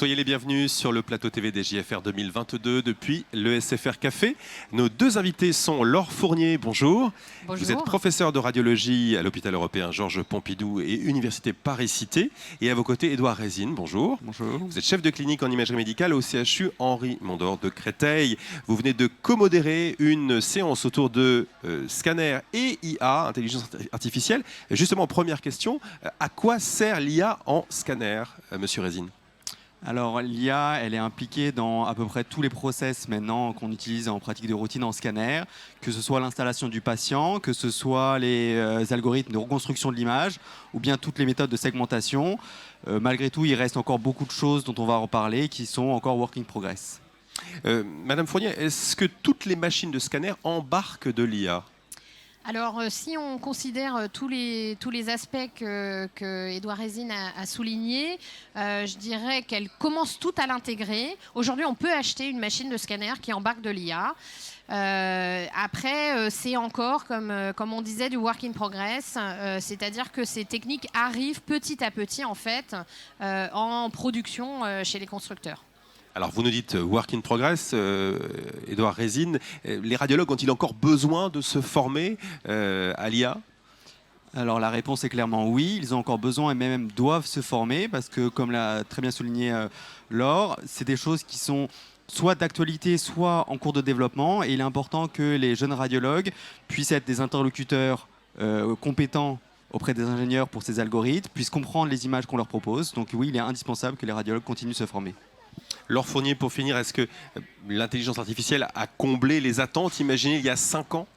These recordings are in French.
Soyez les bienvenus sur le plateau TV des JFR 2022 depuis le SFR Café. Nos deux invités sont Laure Fournier, bonjour. Bonjour. Vous êtes professeur de radiologie à l'hôpital européen Georges Pompidou et Université Paris-Cité. Et à vos côtés, Édouard Résine, bonjour. Bonjour. Vous êtes chef de clinique en imagerie médicale au CHU Henri Mondor de Créteil. Vous venez de co-modérer une séance autour de scanner et IA, intelligence artificielle. Justement, première question, à quoi sert l'IA en scanner, monsieur Résine ? Alors l'IA, elle est impliquée dans à peu près tous les process maintenant qu'on utilise en pratique de routine en scanner, que ce soit l'installation du patient, que ce soit les algorithmes de reconstruction de l'image ou bien toutes les méthodes de segmentation. Malgré tout, il reste encore beaucoup de choses dont on va en parler qui sont encore work in progress. Madame Fournier, est-ce que toutes les machines de scanner embarquent de l'IA ? Alors, si on considère tous les aspects que Édouard Résine a soulignés, je dirais qu'elles commencent toutes à l'intégrer. Aujourd'hui, on peut acheter une machine de scanner qui embarque de l'IA. Après, c'est encore, comme on disait, du work in progress, c'est-à-dire que ces techniques arrivent petit à petit, en fait, en production chez les constructeurs. Alors, vous nous dites work in progress, Édouard Résine. Les radiologues ont-ils encore besoin de se former à l'IA ? Alors la réponse est clairement oui, ils ont encore besoin et même doivent se former parce que, comme l'a très bien souligné Laure, c'est des choses qui sont soit d'actualité, soit en cours de développement. Et il est important que les jeunes radiologues puissent être des interlocuteurs compétents auprès des ingénieurs pour ces algorithmes, puissent comprendre les images qu'on leur propose. Donc oui, il est indispensable que les radiologues continuent de se former. Laure Fournier, pour finir, est-ce que l'intelligence artificielle a comblé les attentes imaginées il y a 5 ans ?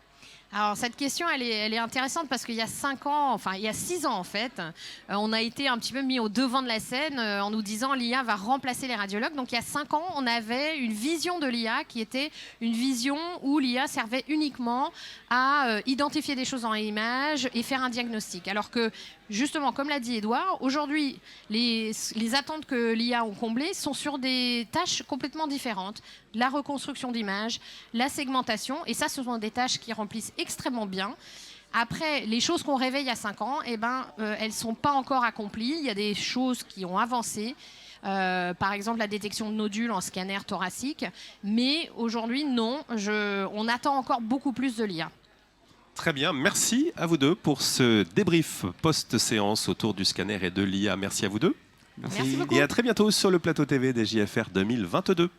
Alors cette question, elle est intéressante parce qu'il y a 6 ans en fait, on a été un petit peu mis au devant de la scène en nous disant l'IA va remplacer les radiologues. Donc il y a 5 ans, on avait une vision de l'IA qui était une vision où l'IA servait uniquement à identifier des choses en images et faire un diagnostic. Alors que justement, comme l'a dit Édouard, aujourd'hui, les attentes que l'IA ont comblées sont sur des tâches complètement différentes. La reconstruction d'images, la segmentation, et ça, ce sont des tâches qui remplissent extrêmement bien. Après, les choses qu'on rêvait il y a 5 ans, elles ne sont pas encore accomplies. Il y a des choses qui ont avancé. Par exemple, la détection de nodules en scanner thoracique. Mais aujourd'hui, non, on attend encore beaucoup plus de l'IA. Très bien, merci à vous deux pour ce débrief post-séance autour du scanner et de l'IA. Merci à vous deux. Merci beaucoup. Et à très bientôt sur le plateau TV des JFR 2022.